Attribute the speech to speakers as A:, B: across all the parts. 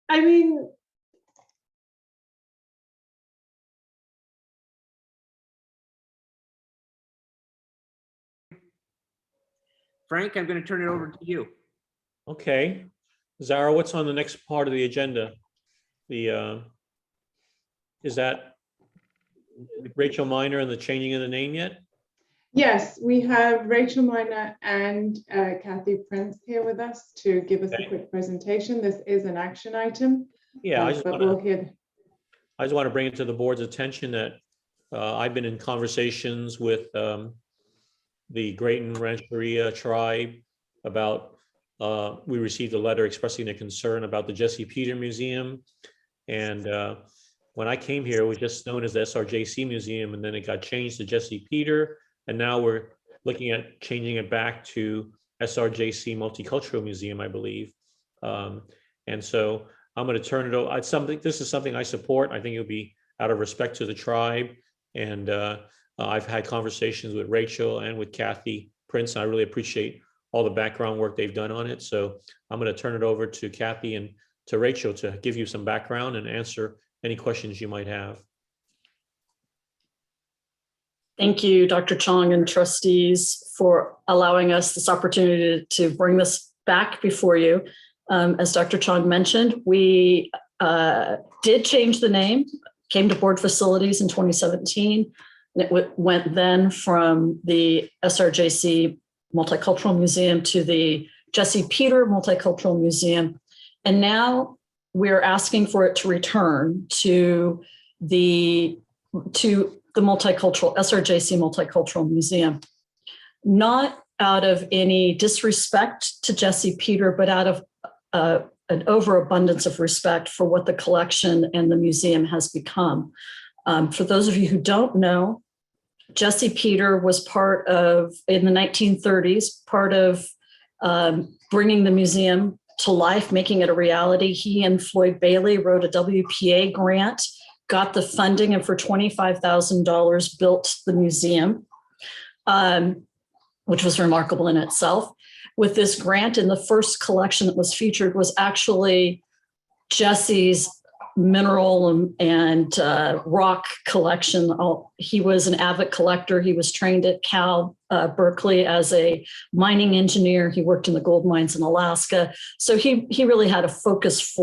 A: I mean,
B: Frank, I'm going to turn it over to you.
C: Okay. Zara, what's on the next part of the agenda? Is that Rachel Miner and the changing of the name yet?
A: yes, we have Rachel Miner and Kathy Prince here with us to give us a quick presentation. This is an action item.
C: Yeah, I just want to bring it to the board's attention that I've been in conversations with the Grayton Rancheria tribe about, we received a letter expressing their concern about the Jesse Peter Museum. And when I came here, it was just known as the SRJC Museum, and then it got changed to Jesse Peter. And now we're looking at changing it back to SRJC Multicultural Museum, I believe. And so I'm going to turn it over. This is something I support. I think it would be out of respect to the tribe. And I've had conversations with Rachel and with Kathy Prince, and I really appreciate all the background work they've done on it. So I'm going to turn it over to Kathy and to Rachel to give you some background and answer any questions you might have.
D: Thank you, Dr. Chong and trustees, for allowing us this opportunity to bring this back before you. As Dr. Chong mentioned, we did change the name, came to board facilities in 2017. And it went then from the SRJC Multicultural Museum to the Jesse Peter Multicultural Museum. And now we're asking for it to return to the multicultural SRJC Multicultural Museum, not out of any disrespect to Jesse Peter, but out of an overabundance of respect for what the collection and the museum has become. For those of you who don't know, Jesse Peter was part of, in the 1930s, part of bringing the museum to life, making it a reality. He and Floyd Bailey wrote a WPA grant, got the funding, and for $25,000 built the museum, which was remarkable in itself. With this grant, and the first collection that was featured was actually Jesse's mineral and rock collection. He was an avid collector. He was trained at Cal Berkeley as a mining engineer. He worked in the gold mines in Alaska. So he really had a focus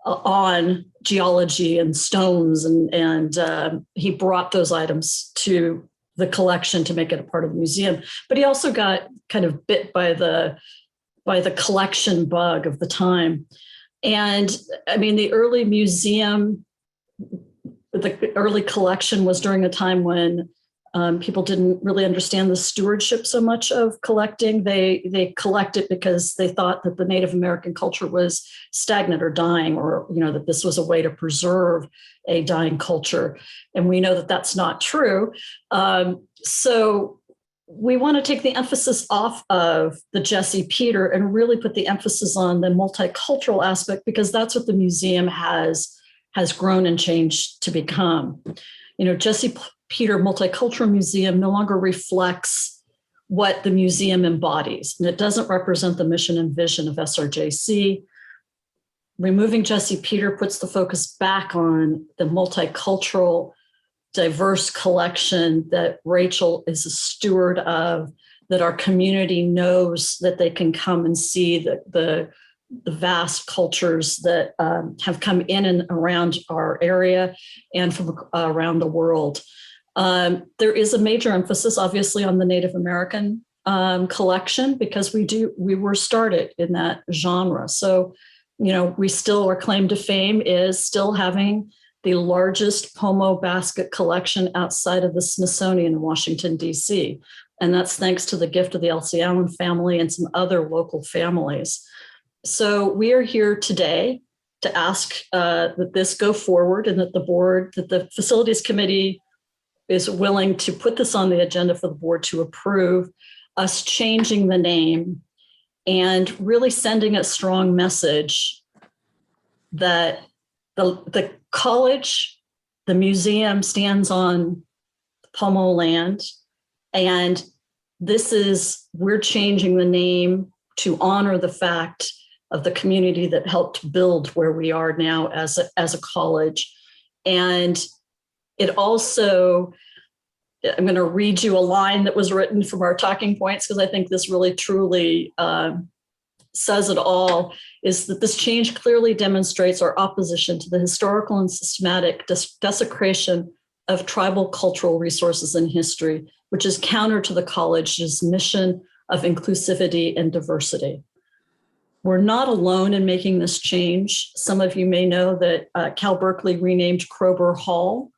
D: on geology and stones, and he brought those items to the collection to make it a part of the museum. But he also got kind of bit by the collection bug of the time. And I mean, the early museum, the early collection was during a time when people didn't really understand the stewardship so much of collecting. They collected because they thought that the Native American culture was stagnant or dying, or that this was a way to preserve a dying culture. And we know that that's not true. So we want to take the emphasis off of the Jesse Peter and really put the emphasis on the multicultural aspect, because that's what the museum has grown and changed to become. Jesse Peter Multicultural Museum no longer reflects what the museum embodies, and it doesn't represent the mission and vision of SRJC. Removing Jesse Peter puts the focus back on the multicultural, diverse collection that Rachel is a steward of, that our community knows that they can come and see the vast cultures that have come in and around our area and from around the world. There is a major emphasis, obviously, on the Native American collection, because we were started in that genre. So, we still, our claim to fame is still having the largest pomo basket collection outside of the Smithsonian in Washington, D.C. And that's thanks to the gift of the Elsie Allen family and some other local families. So we are here today to ask that this go forward, and that the facilities committee is willing to put this on the agenda for the board to approve us changing the name and really sending a strong message that the college, the museum stands on Pomo land, and we're changing the name to honor the fact of the community that helped build where we are now as a college. And it also, I'm going to read you a line that was written from our talking points, because I think this really truly says it all, is that this change clearly demonstrates our opposition to the historical and systematic desecration of tribal cultural resources and history, which is counter to the college's mission of inclusivity and diversity. We're not alone in making this change. Some of you may know that Cal Berkeley renamed Kroeber Hall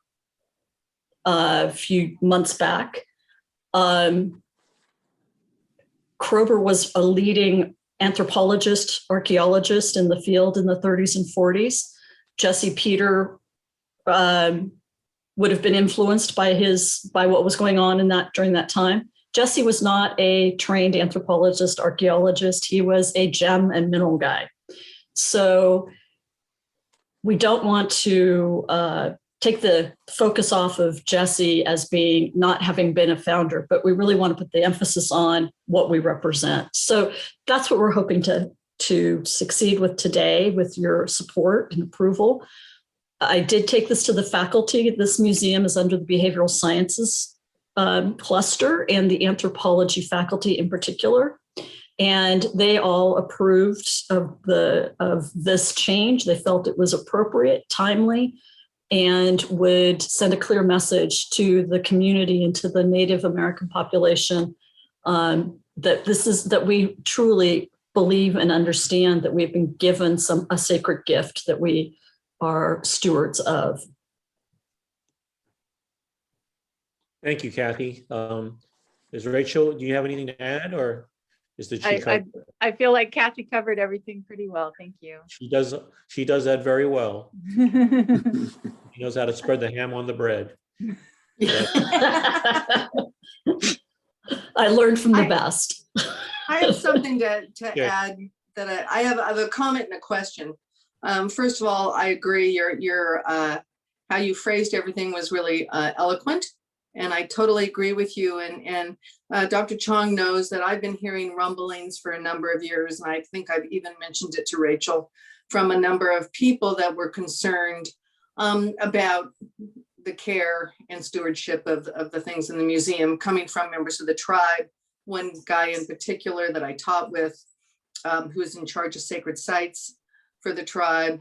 D: a few months back. Kroeber was a leading anthropologist, archaeologist in the field in the 30s and 40s. Jesse Peter would have been influenced by what was going on during that time. Jesse was not a trained anthropologist, archaeologist. He was a gem and mineral guy. So we don't want to take the focus off of Jesse as being not having been a founder, but we really want to put the emphasis on what we represent. So that's what we're hoping to succeed with today, with your support and approval. I did take this to the faculty. This museum is under the behavioral sciences cluster and the anthropology faculty in particular. And they all approved of this change. They felt it was appropriate, timely, and would send a clear message to the community and to the Native American population that we truly believe and understand that we've been given a sacred gift that we are stewards of.
C: Thank you, Kathy. Is Rachel, do you have anything to add, or is the chief?
E: I feel like Kathy covered everything pretty well. Thank you.
C: She does that very well. She knows how to spread the ham on the bread.
D: I learned from the best.
F: I have something to add that I have a comment and a question. First of all, I agree. Your how you phrased everything was really eloquent, and I totally agree with you. And Dr. Chong knows that I've been hearing rumblings for a number of years, and I think I've even mentioned it to Rachel, from a number of people that were concerned about the care and stewardship of the things in the museum, coming from members of the tribe. One guy in particular that I taught with, who is in charge of sacred sites for the tribe.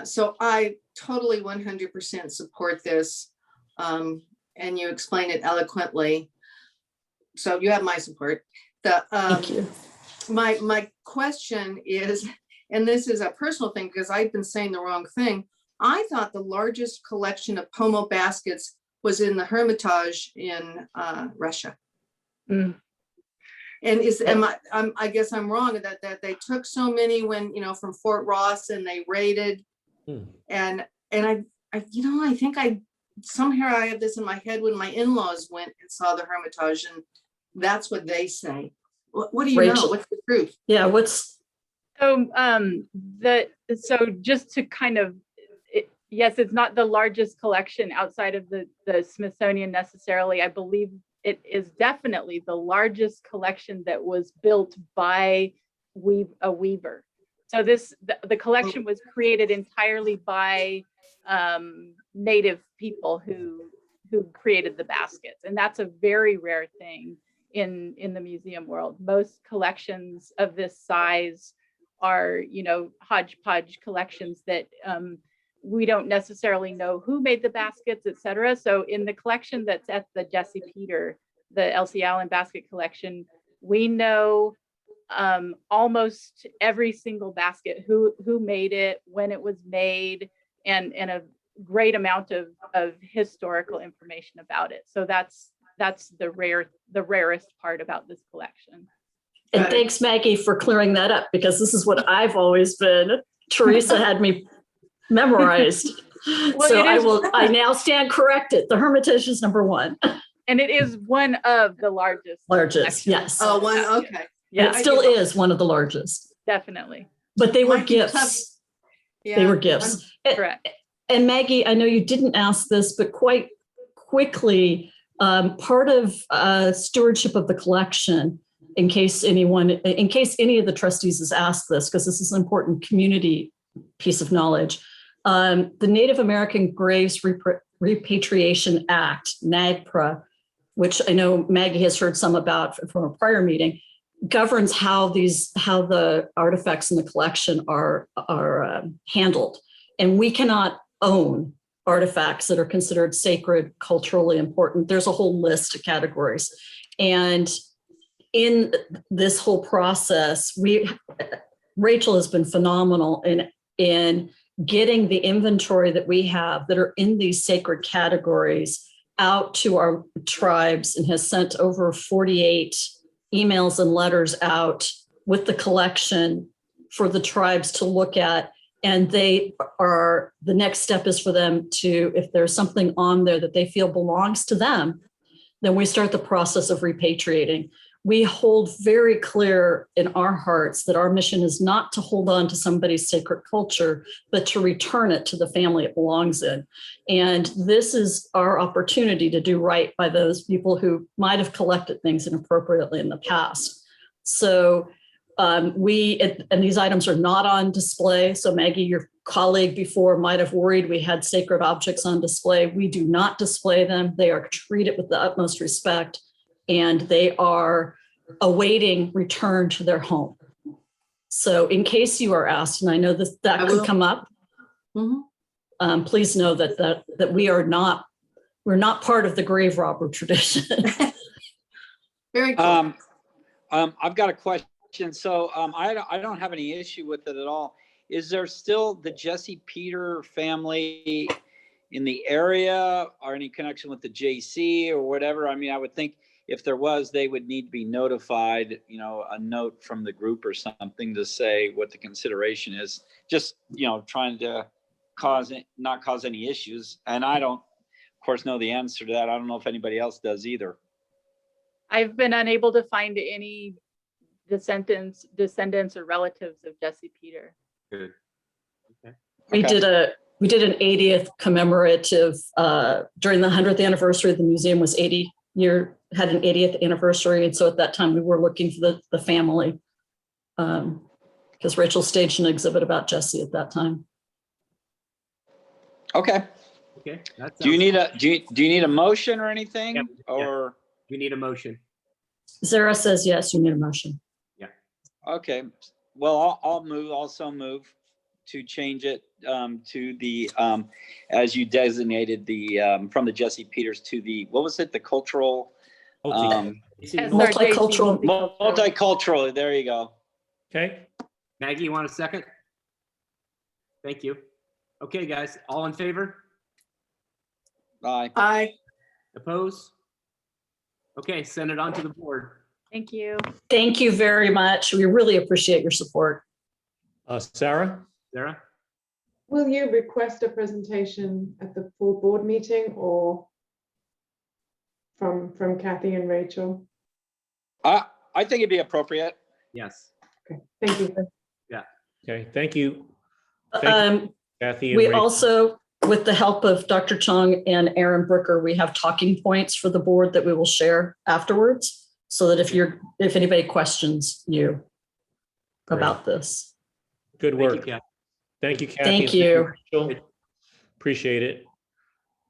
F: So I totally 100% support this. And you explain it eloquently. So you have my support.
D: Thank you.
F: My question is, and this is a personal thing because I've been saying the wrong thing. I thought the largest collection of pomo baskets was in the Hermitage in Russia.
E: Mm.
F: And I guess I'm wrong that they took so many when, from Fort Ross, and they raided. And I think somehow I have this in my head when my in-laws went and saw the Hermitage, and that's what they say. What do you know? What's the truth?
D: Yeah,
E: so just to kind of, yes, it's not the largest collection outside of the Smithsonian necessarily. I believe it is definitely the largest collection that was built by a weaver. So the collection was created entirely by Native people who created the baskets, and that's a very rare thing in the museum world. Most collections of this size are, hodgepodge collections that we don't necessarily know who made the baskets, et cetera. So in the collection that's at the Jesse Peter, the Elsie Allen basket collection, we know almost every single basket, who made it, when it was made, and a great amount of historical information about it. So that's the rarest part about this collection.
D: And thanks, Maggie, for clearing that up, because this is what I've always been. Teresa had me memorized. Well, I now stand corrected. The Hermitage is number one.
E: And it is one of the largest.
D: Yes.
F: Oh, one, okay.
D: Yeah, it still is one of the largest.
E: Definitely.
D: But they were gifts.
F: Yeah.
D: They were gifts.
E: Correct.
D: And Maggie, I know you didn't ask this, but quite quickly, part of stewardship of the collection in case any of the trustees is asked this, because this is an important community piece of knowledge. The Native American Graves Repatriation Act, NAGPRA, which I know Maggie has heard some about from a prior meeting, governs how the artifacts in the collection are handled. And we cannot own artifacts that are considered sacred, culturally important. There's a whole list of categories. And in this whole process, Rachel has been phenomenal in getting the inventory that we have that are in these sacred categories out to our tribes, and has sent over 48 emails and letters out with the collection for the tribes to look at. And the next step is for them to, if there's something on there that they feel belongs to them, then we start the process of repatriating. We hold very clear in our hearts that our mission is not to hold on to somebody's sacred culture, but to return it to the family it belongs in. And this is our opportunity to do right by those people who might have collected things inappropriately in the past. So and these items are not on display. So Maggie, your colleague before might have worried we had sacred objects on display. We do not display them. They are treated with the utmost respect, and they are awaiting return to their home. So in case you are asked, and I know that could come up, please know that we're not part of the grave robber tradition.
F: Very cool.
G: I've got a question. So I don't have any issue with it at all. Is there still the Jesse Peter family in the area, or any connection with the JC or whatever? I mean, I would think if there was, they would need to be notified, a note from the group or something to say what the consideration is. Just, trying to not cause any issues. And I don't, of course, know the answer to that. I don't know if anybody else does either.
E: I've been unable to find any descendants or relatives of Jesse Peter.
B: Good. Okay.
D: We did an 80th commemorative during the 100th anniversary. The museum was had an 80th anniversary, and so at that time we were looking for the family, because Rachel staged an exhibit about Jesse at that time.
G: Okay.
B: Okay.
G: Do you need a motion or anything?
B: Yep.
G: Or
B: we need a motion?
D: Zara says yes. You need a motion.
G: Okay. Well, I'll also move to change it to the as you designated from the Jesse Peters to the, what was it? The cultural
D: multicultural.
G: Multicultural. There you go.
C: Okay.
B: Maggie, you want a second? Thank you. Okay, guys, all in favor?
G: Aye.
F: Aye.
B: Opposed? Okay, send it on to the board.
E: Thank you.
D: Thank you very much. We really appreciate your support.
C: Sarah?
B: Sarah?
A: Will you request a presentation at the full board meeting, or from Kathy and Rachel?
G: I think it'd be appropriate.
B: Yes.
A: Okay, thank you.
B: Yeah.
C: Okay, thank you. Thank you, Kathy. And
D: We
C: Rachel.
D: also, with the help of Dr. Chung and Aaron Brooker, we have talking points for the board that we will share afterwards, so that if anybody questions you about this.
C: Good work.
B: Thank you, Kathy.
C: Thank you, Kathy.
D: Thank you.
C: Rachel. Appreciate it.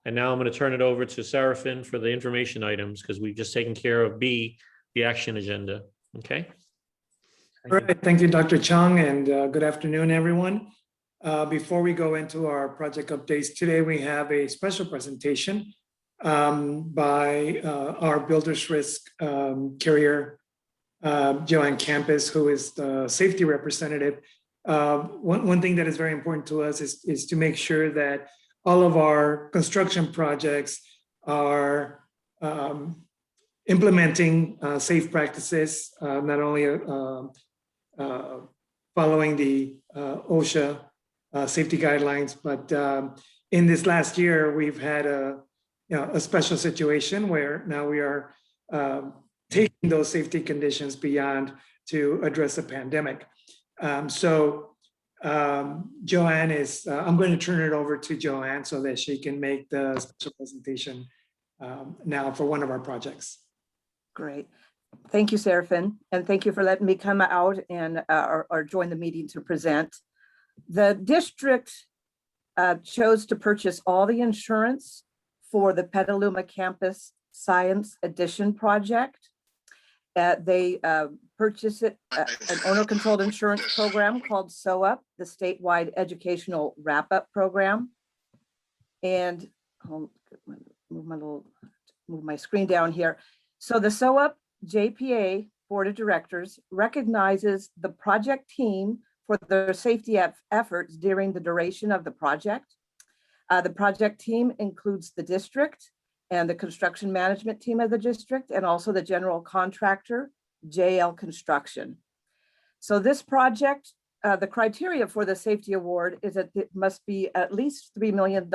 C: And now I'm going to turn it over to Seraphin for the information items, because we've just taken care of B, the action agenda. Okay.
B: Thank
H: All
B: you.
H: right, thank you, Dr. Chung, and good afternoon, everyone. Before we go into our project updates today, we have a special presentation by our Builders Risk carrier, Joanne Campus, who is the safety representative. One thing that is very important to us is to make sure that all of our construction projects are implementing safe practices, not only following the OSHA safety guidelines, but in this last year, we've had a special situation where now we are taking those safety conditions beyond to address the pandemic. Joanne is, I'm going to turn it over to Joanne so that she can make the special presentation now for one of our projects.
I: Great. Thank you, Seraphin, and thank you for letting me come out and or join the meeting to present. The district chose to purchase all the insurance for the Petaluma Campus Science Edition project. They purchased it, an owner-controlled insurance program called SOUP, the statewide educational wrap-up program. And I'll move my screen down here. So the SOUP JPA Board of Directors recognizes the project team for their safety efforts during the duration of the project. The project team includes the district and the construction management team of the district, and also the general contractor, JL Construction. So this project, the criteria for the safety award is that it must be at least $3 million.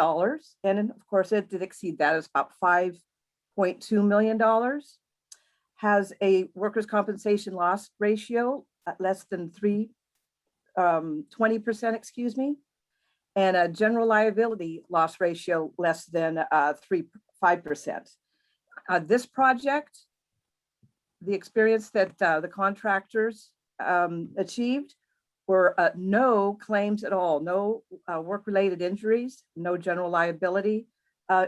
I: And of course, it did exceed that. It's about $5.2 million. Has a workers' compensation loss ratio at less than 20%, excuse me, and a general liability loss ratio less than 5%. This project, the experience that the contractors achieved were no claims at all, no work-related injuries, no general liability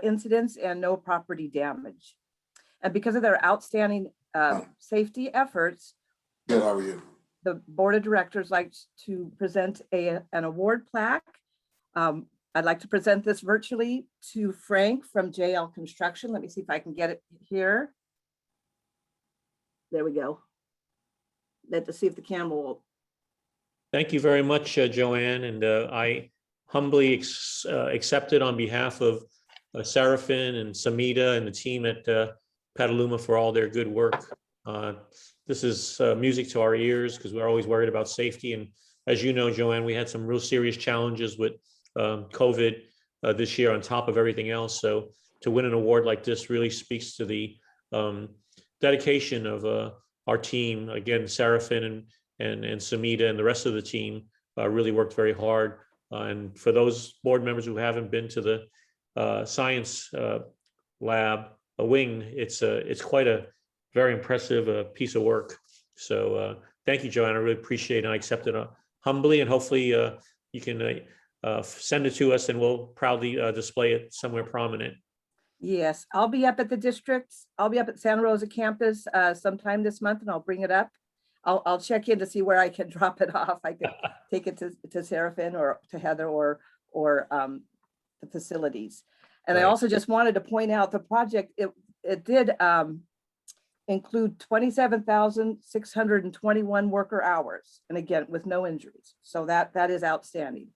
I: incidents, and no property damage. And because of their outstanding safety efforts,
J: Good, how are you?
I: the board of directors likes to present an award plaque. I'd like to present this virtually to Frank from JL Construction. Let me see if I can get it here. There we go. Let's see if the camera will.
C: Thank you very much, Joanne, and I humbly accept it on behalf of Seraphin and Samita and the team at Petaluma for all their good work. This is music to our ears because we're always worried about safety. And as you know, Joanne, we had some real serious challenges with COVID this year on top of everything else. So to win an award like this really speaks to the dedication of our team. Again, Seraphin and Samita and the rest of the team really worked very hard. And for those board members who haven't been to the science lab, a wing, it's quite a very impressive piece of work. So thank you, Joanne. I really appreciate it. And I accept it humbly, and hopefully you can send it to us and we'll proudly display it somewhere prominent.
I: Yes, I'll be up at the district. I'll be up at Santa Rosa campus sometime this month, and I'll bring it up. I'll check in to see where I can drop it off. I could take it to Seraphin or to Heather or the facilities. And
C: Right.
I: I also just wanted to point out the project, it did include 27,621 worker hours. And again, with no injuries. So that is outstanding.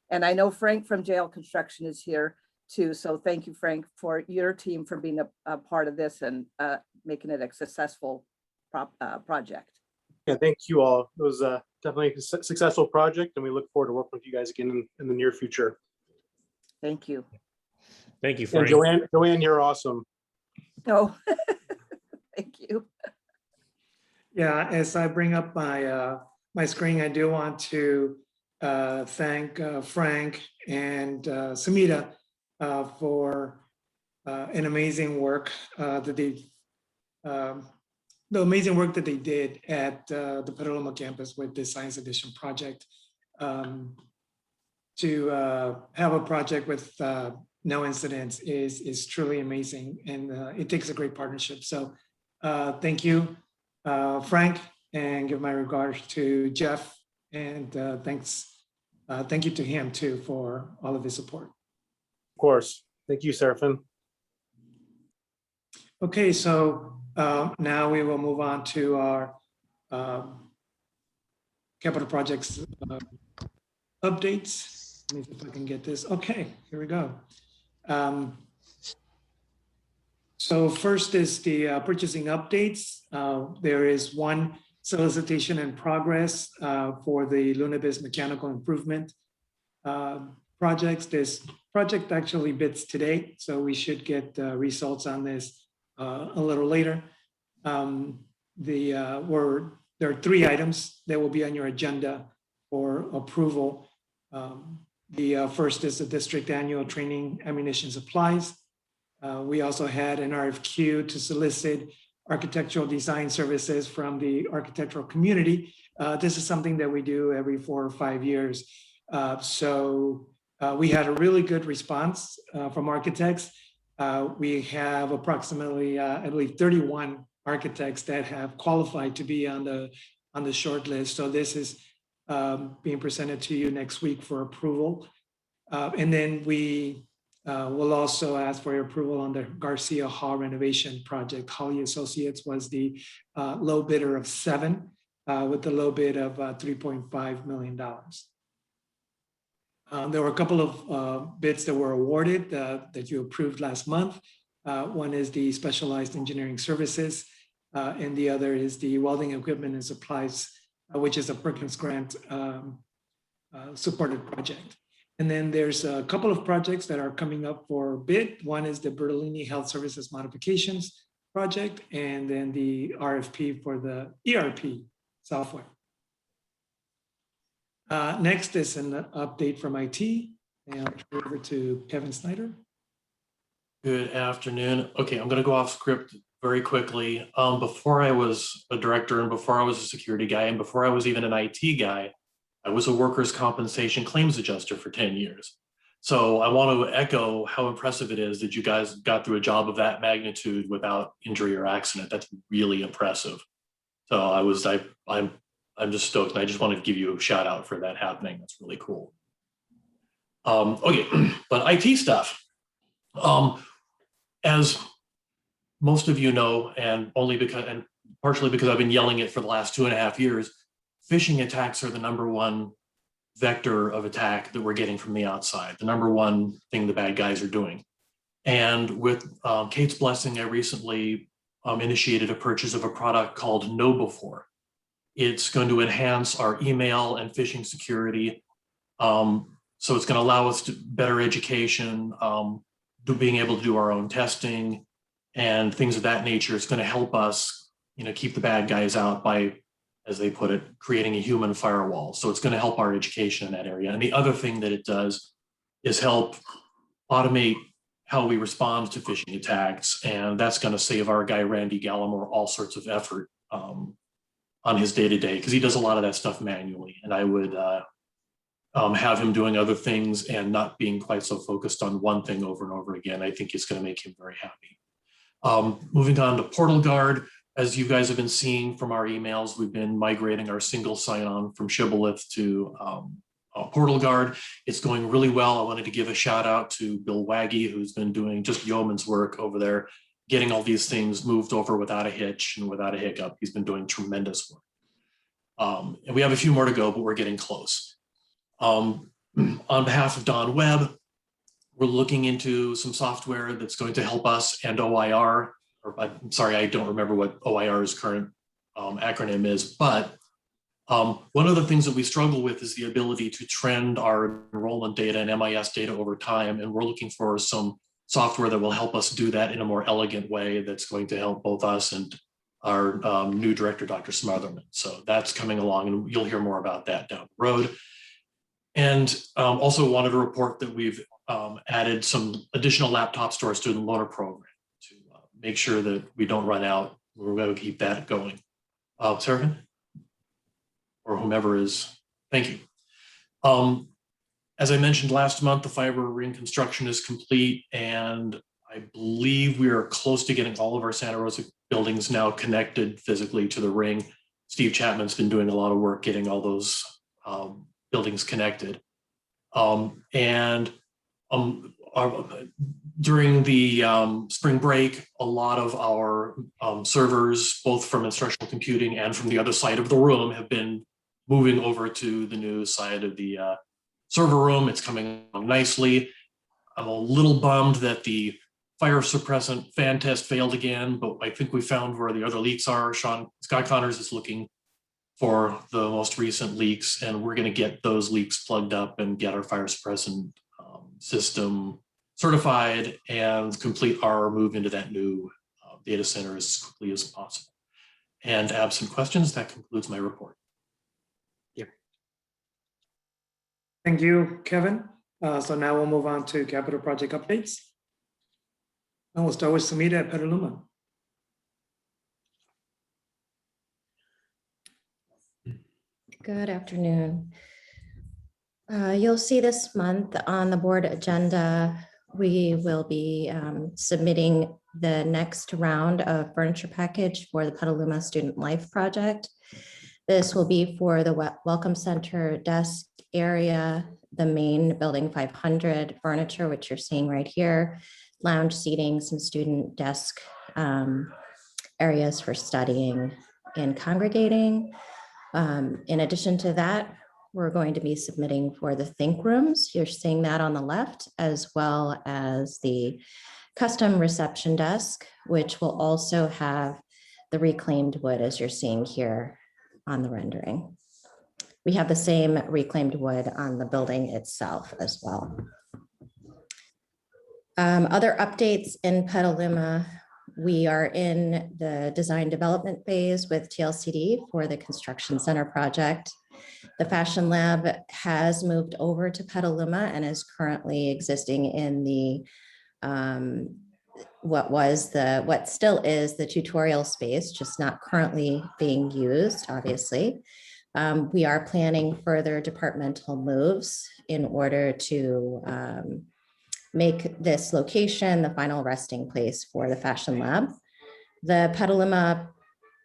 I: And I know Frank from JL Construction is here too. So thank you, Frank, for your team for being a part of this and making it a successful project.
K: Yeah, thank you all. It was definitely a successful project, and we look forward to working with you guys again in the near future.
I: Thank you.
C: Thank you,
K: And
C: Frank.
K: Joanne, you're awesome.
I: Oh, thank you.
H: Yeah, as I bring up my screen, I do want to thank Frank and Samita for an amazing work that the amazing work that they did at the Petaluma campus with the Science Edition project. To have a project with no incidents is truly amazing, and it takes a great partnership. So thank you, Frank, and give my regards to Jeff, and thank you to him too for all of his support.
K: Of course. Thank you, Seraphin.
H: Okay, so now we will move on to our capital projects updates. Let me see if I can get this. Okay, here we go. So first is the purchasing updates. There is one solicitation in progress for the Lunabis mechanical improvement projects. This project actually bids today, so we should get results on this a little later. There are 3 items that will be on your agenda for approval. The first is the district annual training ammunition supplies. We also had an RFQ to solicit architectural design services from the architectural community. This is something that we do every 4 or 5 years. We had a really good response from architects. We have approximately, I believe, 31 architects that have qualified to be on the short list. So this is being presented to you next week for approval. And then we will also ask for your approval on the Garcia Hall renovation project. Hawley Associates was the low bidder of 7 with the low bid of $3.5 million. There were a couple of bids that were awarded that you approved last month. One is the specialized engineering services, and the other is the welding equipment and supplies, which is a Perkins grant supported project. And then there's a couple of projects that are coming up for bid. One is the Bertolini Health Services Modifications project, and then the RFP for the ERP software. Next is an update from IT, and I'll turn it over to Kevin Snyder.
J: Good afternoon. Okay, I'm going to go off script very quickly. Before I was a director and before I was a security guy and before I was even an IT guy, I was a workers' compensation claims adjuster for 10 years. So I want to echo how impressive it is that you guys got through a job of that magnitude without injury or accident. That's really impressive. So I'm just stoked, and I just wanted to give you a shout out for that happening. That's really cool. Okay, but IT stuff. As most of you know, and partially because I've been yelling it for the last 2.5 years, phishing attacks are the #1 vector of attack that we're getting from the outside, the #1 thing the bad guys are doing. And with Kate's blessing, I recently initiated a purchase of a product called KnowBe4. It's going to enhance our email and phishing security. So it's going to allow us to better education, being able to do our own testing and things of that nature. It's going to help us, keep the bad guys out by, as they put it, creating a human firewall. So it's going to help our education in that area. And the other thing that it does is help automate how we respond to phishing attacks. And that's going to save our guy, Randy Gallimore, all sorts of effort on his day-to-day, because he does a lot of that stuff manually. And I would have him doing other things and not being quite so focused on one thing over and over again. I think it's going to make him very happy. Moving on to Portal Guard. As you guys have been seeing from our emails, we've been migrating our single sign-on from Shibboleth to Portal Guard. It's going really well. I wanted to give a shout out to Bill Waggy, who's been doing just yeoman's work over there, getting all these things moved over without a hitch and without a hiccup. He's been doing tremendous work. And we have a few more to go, but we're getting close. On behalf of Don Webb, we're looking into some software that's going to help us and OIR, or I'm sorry, I don't remember what OIR's current acronym is, but one of the things that we struggle with is the ability to trend our enrollment data and MIS data over time. And we're looking for some software that will help us do that in a more elegant way that's going to help both us and our new director, Dr. Smotherman. So that's coming along, and you'll hear more about that down the road. And also wanted to report that we've added some additional laptops to our student loaner program to make sure that we don't run out. We're going to keep that going. Serafin? Or whomever is, thank you. As I mentioned last month, the fiber ring construction is complete, and I believe we are close to getting all of our Santa Rosa buildings now connected physically to the ring. Steve Chapman's been doing a lot of work getting all those buildings connected. During the spring break, a lot of our servers, both from instructional computing and from the other side of the room, have been moving over to the new side of the server room. It's coming along nicely. I'm a little bummed that the fire suppressant fan test failed again, but I think we found where the other leaks are. Scott Connors is looking for the most recent leaks, and we're going to get those leaks plugged up and get our fire suppressant system certified and complete our move into that new data center as quickly as possible. And absent questions, that concludes my report.
B: Yeah.
H: Thank you, Kevin. So now we'll move on to capital project updates. And we'll start with Sumita at Petaluma.
L: Good afternoon. You'll see this month on the board agenda, we will be submitting the next round of furniture package for the Petaluma Student Life Project. This will be for the Welcome Center desk area, the main building 500 furniture, which you're seeing right here, lounge seating, some student desk areas for studying and congregating. In addition to that, we're going to be submitting for the think rooms. You're seeing that on the left, as well as the custom reception desk, which will also have the reclaimed wood as you're seeing here on the rendering. We have the same reclaimed wood on the building itself as well. Other updates in Petaluma, we are in the design development phase with TLCD for the construction center project. The Fashion Lab has moved over to Petaluma and is currently existing in the what still is the tutorial space, just not currently being used, obviously. We are planning further departmental moves in order to make this location the final resting place for the Fashion Lab. The Petaluma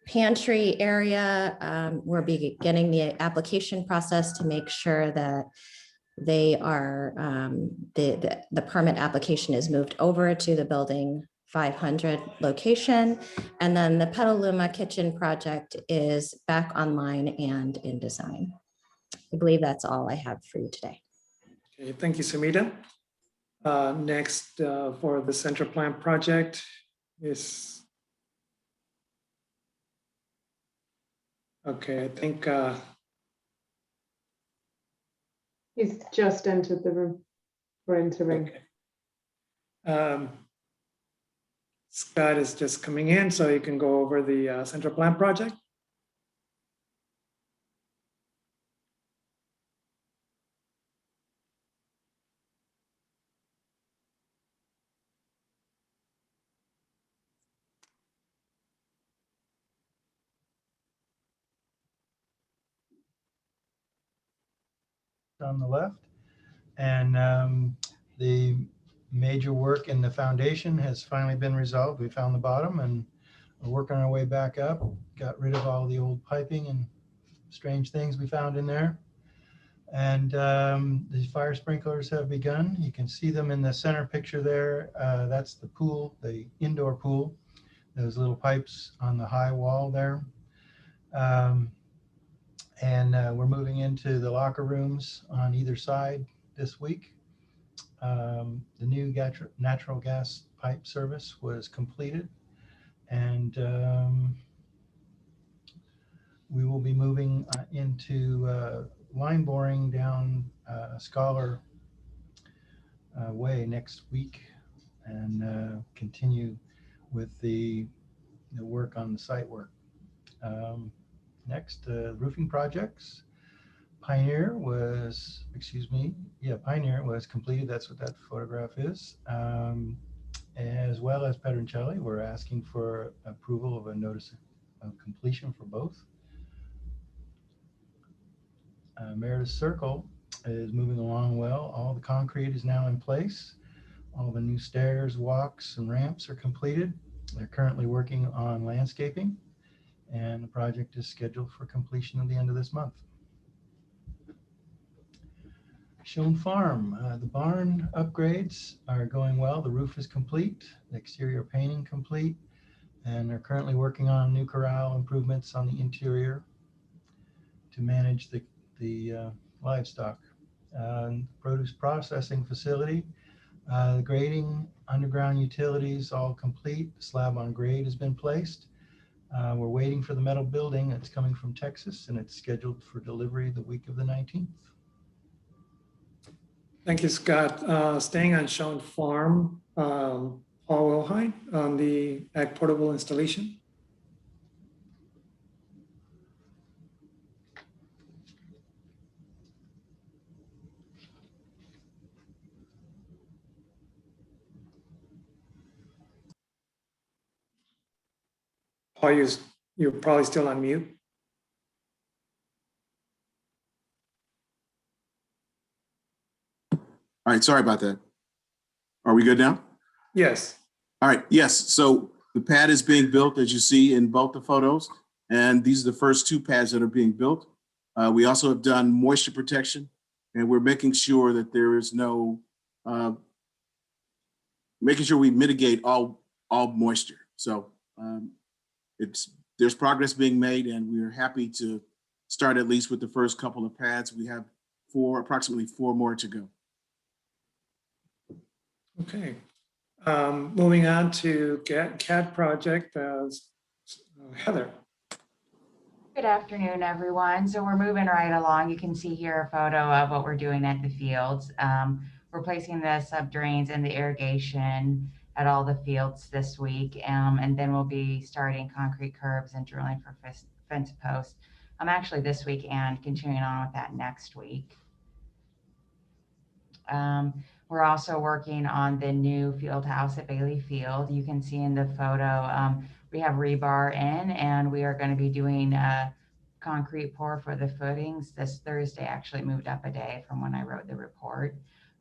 L: pantry area, we're beginning the application process to make sure that they are, the permit application is moved over to the building 500 location. And then the Petaluma kitchen project is back online and in design. I believe that's all I have for you today.
H: Okay, thank you, Sumita. Next, for the center plant project is, okay, I think
A: He's just entered the room. We're entering.
H: okay. Scott is just coming in, so you can go over the center plant project.
M: On the left, and the major work in the foundation has finally been resolved. We found the bottom and we're working our way back up. Got rid of all the old piping and strange things we found in there. And the fire sprinklers have begun. You can see them in the center picture there. That's the pool, the indoor pool. Those little pipes on the high wall there. We're moving into the locker rooms on either side this week. The new natural gas pipe service was completed, and we will be moving into line boring down Scholar Way next week, and continue with the work on the site work. Next, roofing projects. Pioneer was completed. That's what that photograph is. As well as Pedroncelli, we're asking for approval of a notice of completion for both. Meredith Circle is moving along well. All the concrete is now in place. All the new stairs, walks, and ramps are completed. They're currently working on landscaping, and the project is scheduled for completion at the end of this month. Schoen Farm, the barn upgrades are going well. The roof is complete, the exterior painting complete, and they're currently working on new corral improvements on the interior to manage the livestock. Produce processing facility, the grading, underground utilities all complete. The slab on grade has been placed. We're waiting for the metal building that's coming from Texas, and it's scheduled for delivery the week of the 19th.
H: Thank you, Scott. Staying on Schoen Farm, Paul Wilhite on the Ag Portable installation. Paul, you're probably still on mute.
N: All right, sorry about that. Are we good now?
H: Yes.
N: All right, yes. So the pad is being built, as you see in both the photos, and these are the first 2 pads that are being built. We also have done moisture protection, and we're making sure that there is no, making sure we mitigate all moisture. So there's progress being made, and we're happy to start at least with the first couple of pads. We have approximately 4 more to go.
H: Okay. Moving on to CAD project, Heather.
O: Good afternoon, everyone. So we're moving right along. You can see here a photo of what we're doing at the fields. We're placing the sub drains and the irrigation at all the fields this week. And then we'll be starting concrete curbs and drilling for fence posts. Actually this week and continuing on with that next week. We're also working on the new field house at Bailey Field. You can see in the photo, we have rebar in, and we are going to be doing a concrete pour for the footings. This Thursday actually moved up a day from when I wrote the report.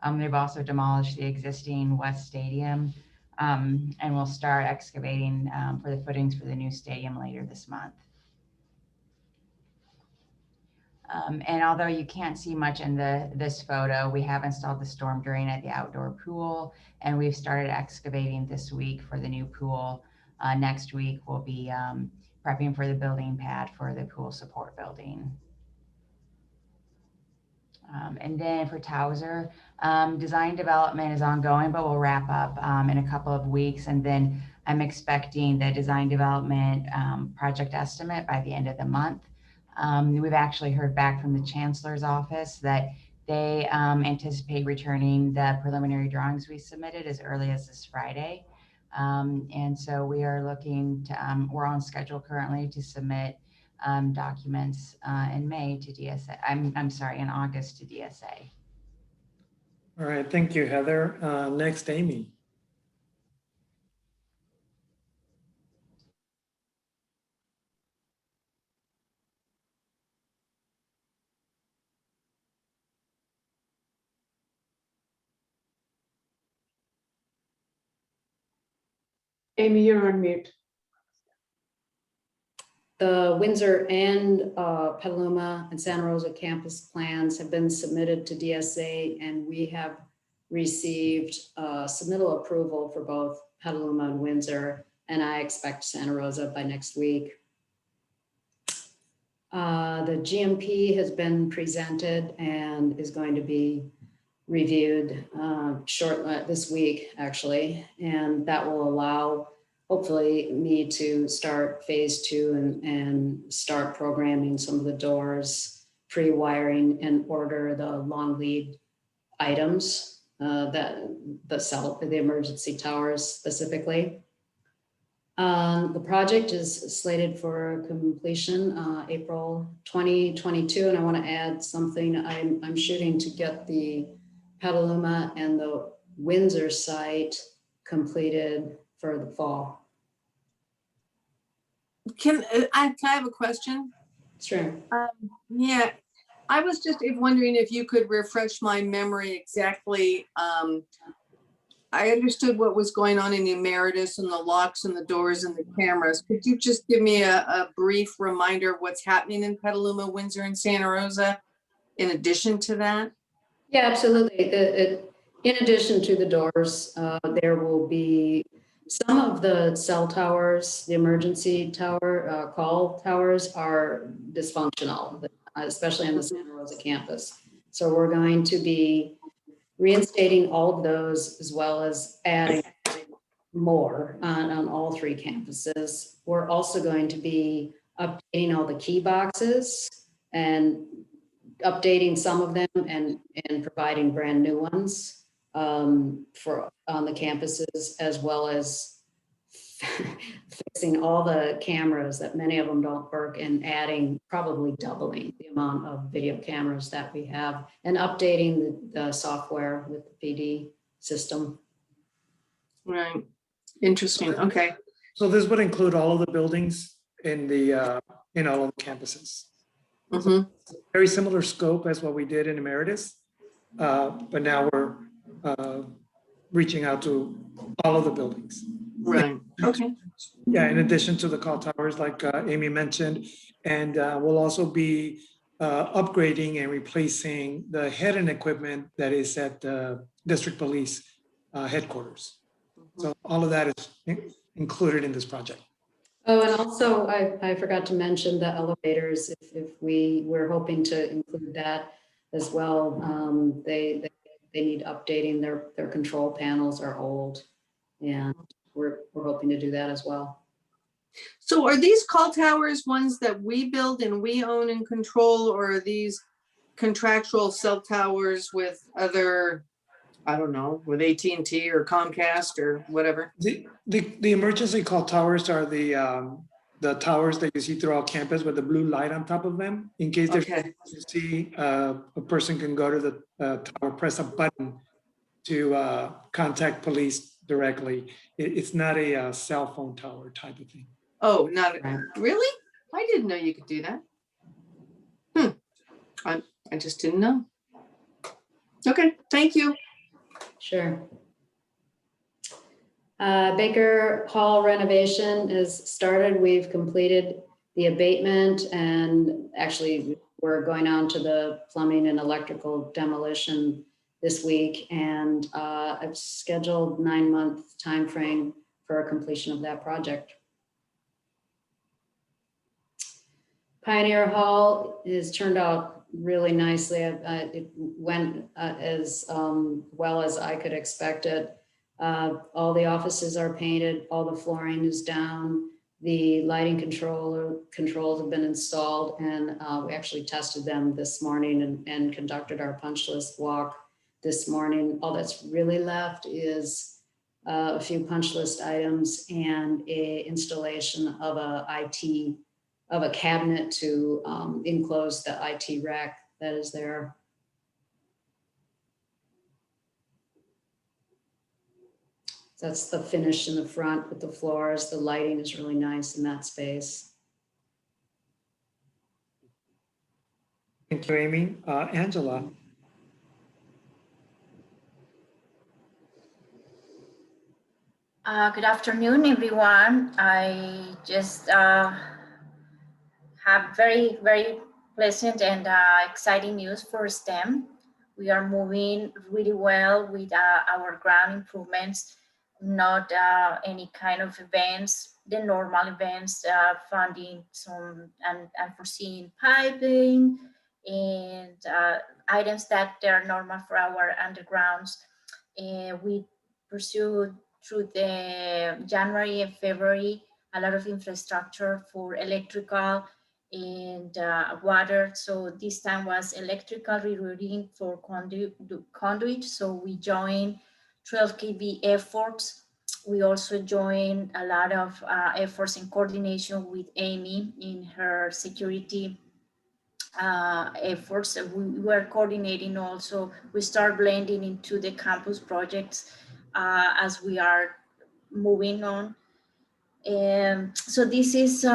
O: They've also demolished the existing West Stadium, and we'll start excavating for the footings for the new stadium later this month. And although you can't see much in this photo, we have installed the storm drain at the outdoor pool, and we've started excavating this week for the new pool. Next week, we'll be prepping for the building pad for the pool support building. And then for Towser, design development is ongoing, but we'll wrap up in a couple of weeks. And then I'm expecting the design development project estimate by the end of the month. We've actually heard back from the Chancellor's office that they anticipate returning the preliminary drawings we submitted as early as this Friday. And so we are looking to, we're on schedule currently to submit documents in May to DSA. I'm sorry, in August to DSA.
H: All right, thank you, Heather. Next, Amy.
A: Amy, you're on mute.
D: The Windsor and Petaluma and Santa Rosa campus plans have been submitted to DSA, and we have received submittal approval for both Petaluma and Windsor, and I expect Santa Rosa by next week. The GMP has been presented and is going to be reviewed this week, actually, and that will allow hopefully me to start phase 2 and start programming some of the doors, pre-wiring, and order the long lead items that the emergency towers specifically. The project is slated for completion April 2022, and I want to add something. I'm shooting to get the Petaluma and the Windsor site completed for the fall.
F: Can I have a question?
D: Sure.
F: Yeah, I was just wondering if you could refresh my memory exactly. I understood what was going on in the emeritus and the locks and the doors and the cameras. Could you just give me a brief reminder of what's happening in Petaluma, Windsor, and Santa Rosa in addition to that?
D: Yeah, absolutely. In addition to the doors, there will be some of the cell towers, the emergency tower, call towers are dysfunctional, especially on the Santa Rosa campus. So we're going to be reinstating all of those, as well as adding more on all 3 campuses. We're also going to be updating all the key boxes and updating some of them and providing brand new ones for on the campuses, as well as fixing all the cameras that many of them don't work, and adding, probably doubling the amount of video cameras that we have, and updating the software with the PD system.
F: Right. Interesting. Okay.
H: So this would include all of the buildings in all of the campuses.
F: Mm-hmm.
H: Very similar scope as what we did in emeritus, but now we're reaching out to all of the buildings.
F: Right, okay.
H: Yeah, in addition to the call towers, like Amy mentioned, and we'll also be upgrading and replacing the head-end equipment that is at the district police headquarters. So all of that is included in this project.
D: Oh, and also I forgot to mention the elevators, if we were hoping to include that as well. They need updating, their control panels are old, and we're hoping to do that as well.
F: So are these call towers ones that we build and we own and control, or are these contractual cell towers with other, I don't know, with AT&T or Comcast or whatever?
H: The emergency call towers are the towers that you see throughout campus with the blue light on top of them. In case there's
F: Okay.
H: emergency, a person can go to the tower, press a button to contact police directly. It's not a cell phone tower type of thing.
F: Oh, not really? I didn't know you could do that. I just didn't know. Okay, thank you.
D: Sure. Baker Hall renovation is started. We've completed the abatement, and actually we're going on to the plumbing and electrical demolition this week, and I've scheduled 9-month timeframe for completion of that project. Pioneer Hall has turned out really nicely. It went as well as I could expect it. All the offices are painted, all the flooring is down, the lighting controls have been installed, and we actually tested them this morning and conducted our punch list walk this morning. All that's really left is a few punch list items and a installation of a cabinet to enclose the IT rack that is there. That's the finish in the front with the floors. The lighting is really nice in that space.
H: Thank you, Amy. Angela.
P: Good afternoon, everyone. I just have very, very pleasant and exciting news for STEM. We are moving really well with our ground improvements, not any kind of events, the normal events, funding some and unforeseen piping and items that are normal for our undergrounds. We pursued through the January and February a lot of infrastructure for electrical and water. So this time was electrical rerouting for conduit. So we joined 12 kV efforts. We also joined a lot of efforts in coordination with Amy in her security efforts. We were coordinating also. We start blending into the campus projects as we are moving on. And so this is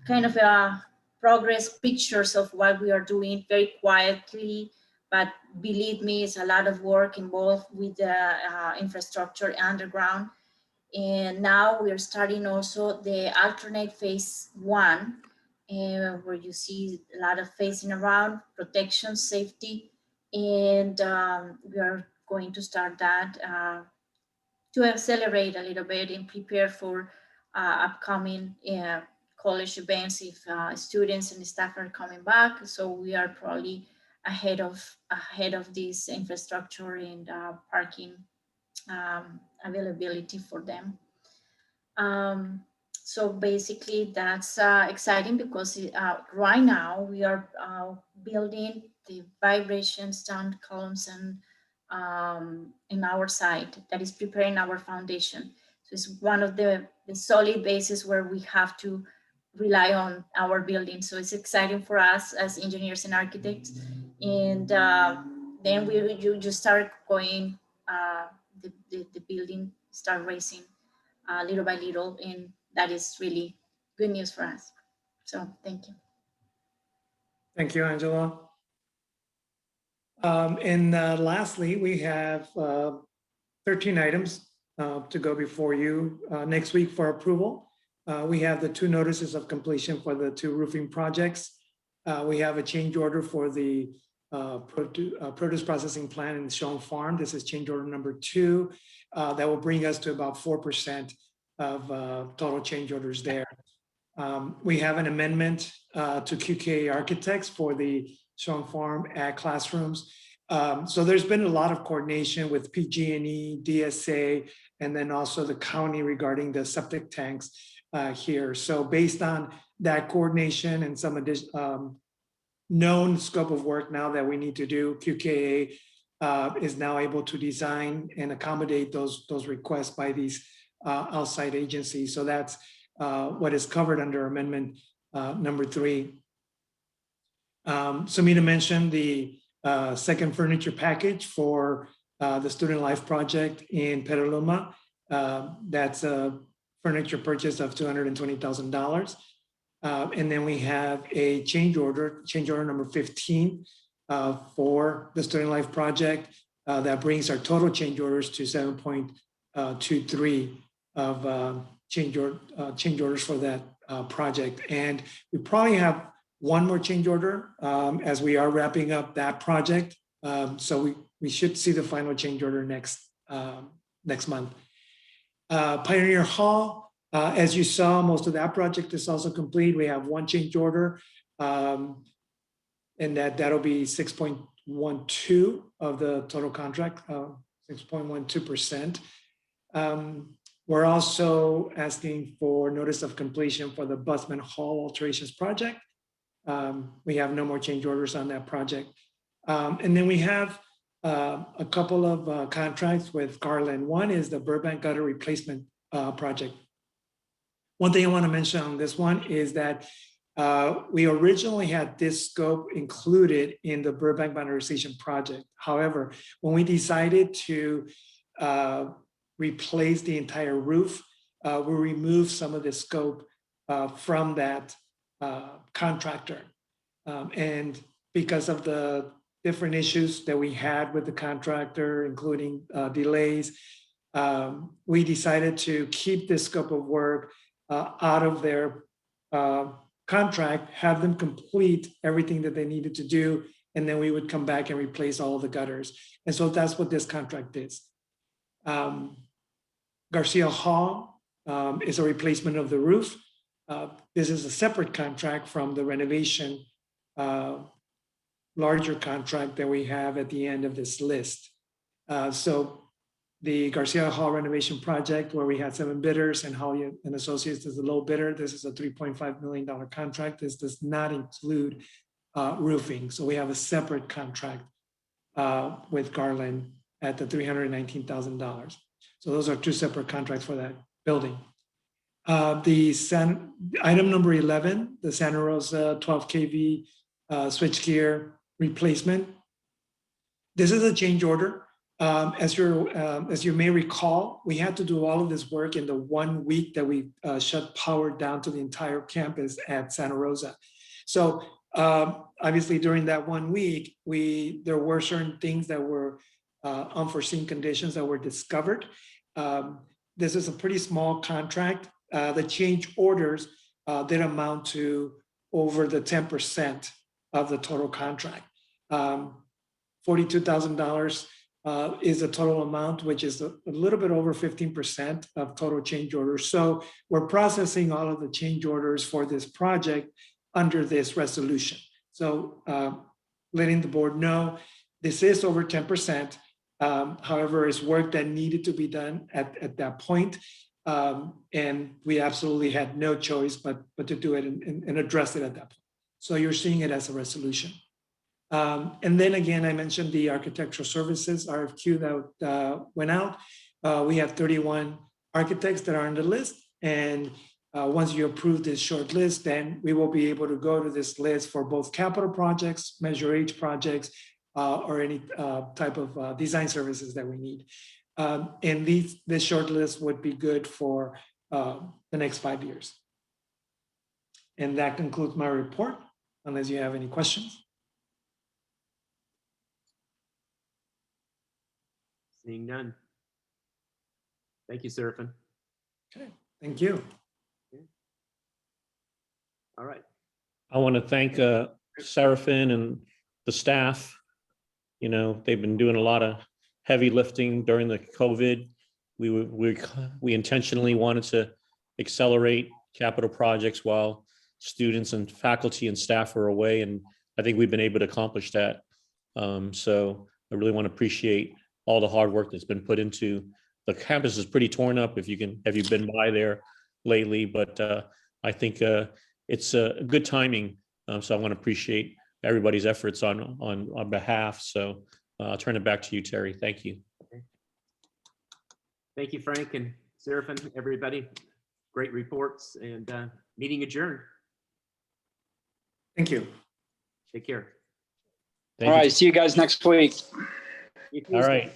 P: kind of a progress pictures of what we are doing very quietly, but believe me, it's a lot of work involved with the infrastructure underground. And now we're starting also the alternate phase 1, where you see a lot of facing around, protection, safety, and we are going to start that to accelerate a little bit and prepare for upcoming college events if students and staff are coming back. So we are probably ahead of this infrastructure and parking availability for them. So basically that's exciting because right now we are building the vibration sound columns and in our site that is preparing our foundation. So it's one of the solid bases where we have to rely on our building. So it's exciting for us as engineers and architects. And then you just start going, the building start raising little by little, and that is really good news for us. So thank you.
H: Thank you, Angela. And lastly, we have 13 items to go before you next week for approval. We have the 2 notices of completion for the 2 roofing projects. We have a change order for the produce processing plant in the Schoen Farm. This is change order number 2. That will bring us to about 4% of total change orders there. We have an amendment to QK Architects for the Schoen Farm Ag classrooms. So there's been a lot of coordination with PG&E, DSA, and then also the county regarding the septic tanks here. So based on that coordination and some known scope of work now that we need to do, QKA is now able to design and accommodate those requests by these outside agencies. So that's what is covered under amendment number 3. Samina mentioned the second furniture package for the Student Life project in Petaluma. That's a furniture purchase of $220,000. And then we have a change order number 15 for the Student Life project. That brings our total change orders to 7.23 of change orders for that project. And we probably have one more change order as we are wrapping up that project. So we should see the final change order next month. Pioneer Hall, as you saw, most of that project is also complete. We have one change order, and that'll be 6.12 of the total contract, 6.12%. We're also asking for notice of completion for the Busman Hall alterations project. We have no more change orders on that project. And then we have a couple of contracts with Garland. One is the Burbank Gutter Replacement project. One thing I want to mention on this one is that we originally had this scope included in the Burbank modernization project. However, when we decided to replace the entire roof, we removed some of the scope from that contractor. And because of the different issues that we had with the contractor, including delays, we decided to keep this scope of work out of their contract, have them complete everything that they needed to do, and then we would come back and replace all of the gutters. And so that's what this contract is. Garcia Hall is a replacement of the roof. This is a separate contract from the renovation larger contract that we have at the end of this list. So the Garcia Hall renovation project, where we had 7 bidders and Holly and Associates is the low bidder. This is a $3.5 million contract. This does not include roofing. So we have a separate contract with Garland at the $319,000. So those are 2 separate contracts for that building. Item number 11, the Santa Rosa 12 kV switchgear replacement. This is a change order. As you may recall, we had to do all of this work in the 1 week that we shut power down to the entire campus at Santa Rosa. So obviously during that 1 week, there were certain things that were unforeseen conditions that were discovered. This is a pretty small contract. The change orders did amount to over the 10% of the total contract. $42,000 is the total amount, which is a little bit over 15% of total change orders. So we're processing all of the change orders for this project under this resolution. So letting the board know this is over 10%. However, it's work that needed to be done at that point. And we absolutely had no choice but to do it and address it at that point. So you're seeing it as a resolution. And then again, I mentioned the architectural services RFQ that went out. We have 31 architects that are on the list. And once you approve this short list, then we will be able to go to this list for both capital projects, Measure H projects, or any type of design services that we need. And this short list would be good for the next 5 years. And that concludes my report, unless you have any questions.
B: Seeing none. Thank you, Seraphin.
H: Thank you.
B: All right.
C: I want to thank Seraphin and the staff. You know, they've been doing a lot of heavy lifting during the COVID. We intentionally wanted to accelerate capital projects while students and faculty and staff are away, and I think we've been able to accomplish that. So I really want to appreciate all the hard work that's been put into. The campus is pretty torn up if you've been by there lately, but I think it's good timing. So I want to appreciate everybody's efforts on behalf. So I'll turn it back to you, Terry. Thank you.
B: Thank you, Frank and Seraphin, everybody. Great reports, and meeting adjourned.
H: Thank you.
B: Take care.
G: All right, see you guys next week.
B: You too,
C: All
B: Steve.
C: right.